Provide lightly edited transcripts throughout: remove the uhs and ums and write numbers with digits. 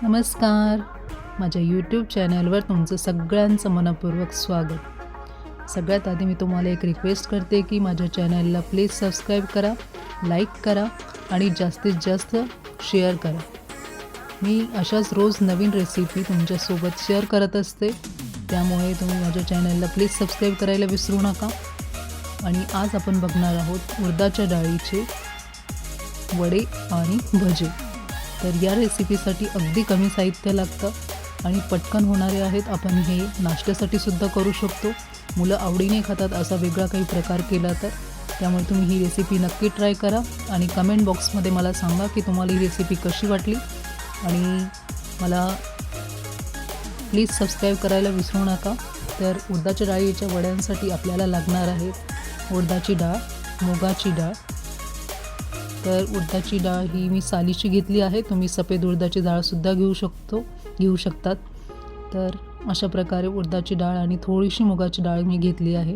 नमस्कार. माझ्या यूट्यूब चॅनलवर तुमचं सगळ्यांचं मनःपूर्वक स्वागत. सगळ्यात आधी मी तुम्हाला एक रिक्वेस्ट करते की माझ्या चॅनलला प्लीज सबस्क्राईब करा, लाईक करा आणि जास्तीत जास्त शेअर करा. मी अशाच रोज नवीन रेसिपी तुमच्यासोबत शेअर करत असते, त्यामुळे तुम्ही माझ्या चॅनलला प्लीज सबस्क्राईब करायला विसरू नका. आणि आज आपण बघणार आहोत उडदाच्या डाळीचे वडे आणि भजे. तर या रेसिपीसाठी अगदी कमी साहित्य लागतं आणि पटकन होणारे आहेत. आपण हे नाश्त्यासाठी सुद्धा करू शकतो. मुलं आवडीने खातात असा वेगळा काही प्रकार केला तर. त्यामुळे तुम्ही ही रेसिपी नक्की ट्राय करा आणि कमेंट बॉक्समध्ये मला सांगा की तुम्हाला ही रेसिपी कशी वाटली. आणि मला प्लीज सबस्क्राईब करायला विसरू नका. तर उडदाच्या डाळीच्या वड्यांसाठी आपल्याला लागणार आहे उडदाची डाळ, मुगाची डाळ. तर उडदाची डाळ ही मी सालीची घेतली आहे. तुम्ही सफेद उडदाची डाळसुद्धा घेऊ शकतात. तर अशा प्रकारे उडदाची डाळ आणि थोडीशी मुगाची डाळ मी घेतली आहे.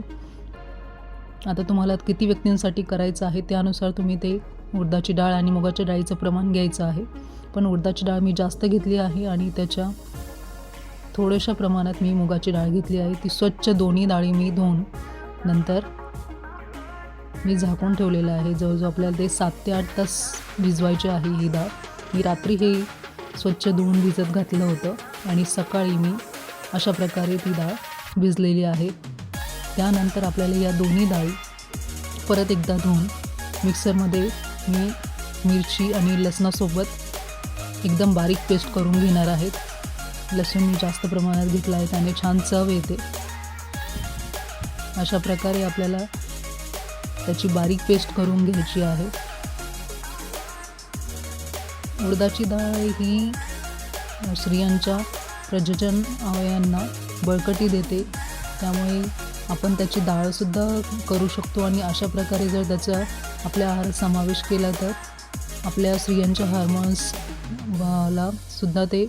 आता तुम्हाला किती व्यक्तींसाठी करायचं आहे त्यानुसार तुम्ही ते उडदाची डाळ आणि मुगाच्या डाळीचं प्रमाण घ्यायचं आहे. पण उडदाची डाळ मी जास्त घेतली आहे आणि त्याच्या थोड्याशा प्रमाणात मी मुगाची डाळ घेतली आहे. ती स्वच्छ दोन्ही डाळी मी धुवून नंतर मी झाकून ठेवलेलं आहे. जवळजवळ आपल्याला ते 7 ते 8 तास भिजवायचे आहे ही डाळ. मी रात्री हे स्वच्छ धुवून भिजत घातलं होतं आणि सकाळी मी अशा प्रकारे ती डाळ भिजलेली आहे. त्यानंतर आपल्याला या दोन्ही डाळी परत एकदा धुवून मिक्सरमध्ये मी मिरची आणि लसणासोबत एकदम बारीक पेस्ट करून घेणार आहेत. लसूण मी जास्त प्रमाणात घेतला आहे, त्याने छान चव येते. अशा प्रकारे आपल्याला त्याची बारीक पेस्ट करून घ्यायची आहे. उडदाची डाळ ही स्त्रियांच्या प्रजनन अवयवांना बळकटी देते, त्यामुळे आपण त्याची डाळसुद्धा करू शकतो. आणि अशा प्रकारे जर त्याचा आपल्या आहारात समावेश केला तर आपल्या स्त्रियांच्या हार्मोन्सला सुद्धा ते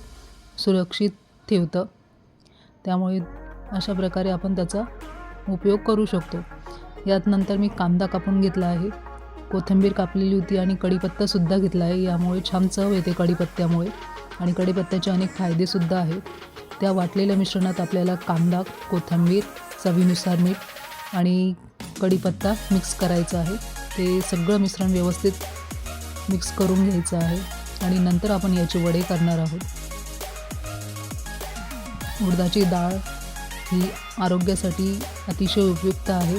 सुरक्षित ठेवतं. त्यामुळे अशा प्रकारे आपण त्याचा उपयोग करू शकतो. यात नंतर मी कांदा कापून घेतला आहे, कोथिंबीर कापलेली होती आणि कढीपत्तासुद्धा घेतला आहे. यामुळे छान चव येते कढीपत्त्यामुळे आणि कढीपत्त्याचे अनेक फायदेसुद्धा आहेत. त्या वाटलेल्या मिश्रणात आपल्याला कांदा, कोथिंबीर, चवीनुसार मीठ आणि कढीपत्ता मिक्स करायचा आहे. ते सगळं मिश्रण व्यवस्थित मिक्स करून घ्यायचं आहे आणि नंतर आपण याचे वडे करणार आहोत. उडदाची डाळ ही आरोग्यासाठी अतिशय उपयुक्त आहे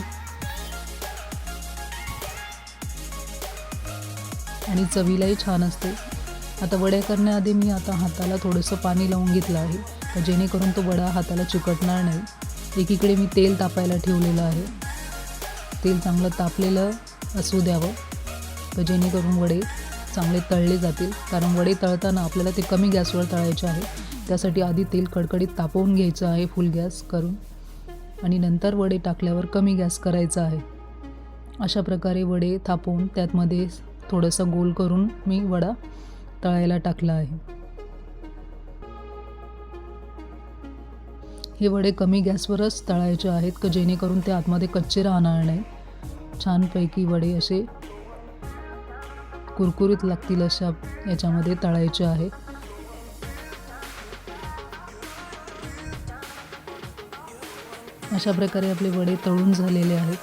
आणि चवीलाही छान असते. आता वड्या करण्याआधी मी आता हाताला थोडंसं पाणी लावून घेतलं आहे, तर जेणेकरून तो वडा हाताला चिकटणार नाही. एकीकडे मी तेल तापायला ठेवलेलं आहे. तेल चांगलं तापलेलं असू द्यावं, तर जेणेकरून वडे चांगले तळले जातील. कारण वडे तळताना आपल्याला ते कमी गॅसवर तळायचे आहे. त्यासाठी आधी तेल कडकडीत तापवून घ्यायचं आहे फुल गॅस करून आणि नंतर वडे टाकल्यावर कमी गॅस करायचा आहे. अशा प्रकारे वडे थापवून त्यातमध्ये थोडंसं गोल करून मी वडा तळायला टाकला आहे. हे वडे कमी गॅसवरच तळायचे आहेत की जेणेकरून ते आतमध्ये कच्चे राहणार नाही. छानपैकी वडे असे कुरकुरीत लागतील अशा याच्यामध्ये तळायचे आहेत. अशा प्रकारे आपले वडे तळून झालेले आहेत.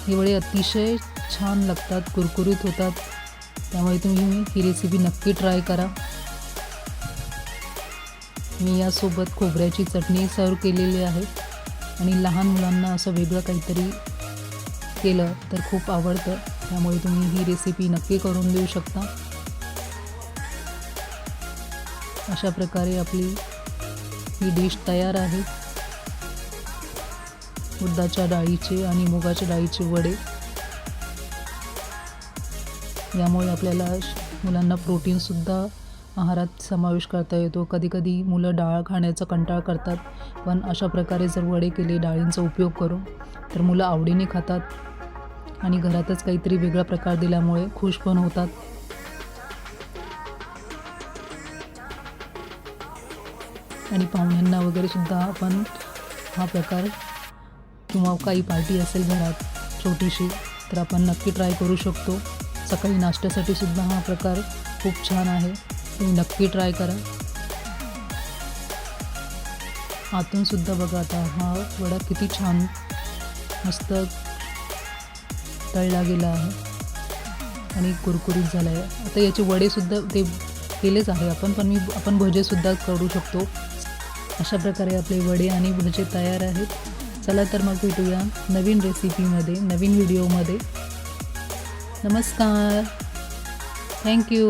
हे वडे अतिशय छान लागतात, कुरकुरीत होतात. त्यामुळे तुम्ही ही रेसिपी नक्की ट्राय करा. मी यासोबत खोबऱ्याची चटणी सर्व केलेली आहे आणि लहान मुलांना असं वेगळं काहीतरी केलं तर खूप आवडतं. त्यामुळे तुम्ही ही रेसिपी नक्की करून देऊ शकता. अशा प्रकारे आपली ही डिश तयार आहे. उडदाच्या डाळीचे आणि मुगाच्या डाळीचे वडे. यामुळे आपल्याला मुलांना प्रोटीनसुद्धा आहारात समावेश करता येतो. कधीकधी मुलं डाळ खाण्याचा कंटाळा करतात, पण अशा प्रकारे जर वडे केले डाळींचा उपयोग करून तर मुलं आवडीने खातात आणि घरातच काहीतरी वेगळा प्रकार दिल्यामुळे खुश पण होतात. आणि पाहुण्यांना वगैरेसुद्धा आपण हा प्रकार किंवा काही पार्टी असेल घरात छोटीशी तर आपण नक्की ट्राय करू शकतो. सकाळी नाश्त्यासाठी सुद्धा हा प्रकार खूप छान आहे. तुम्ही नक्की ट्राय करा. आतून सुद्धा बघा आता हा वडा किती छान मस्त तळला गेला आहे आणि कुरकुरीत झाला आहे. आता याचे वडेसुद्धा ते केलेच आहे आपण भजेसुद्धा करू शकतो. अशा प्रकारे आपले वडे आणि भजे तयार आहेत. चला तर मग भेटूया नवीन रेसिपीमध्ये, नवीन व्हिडिओमध्ये. नमस्कार. थँक्यू.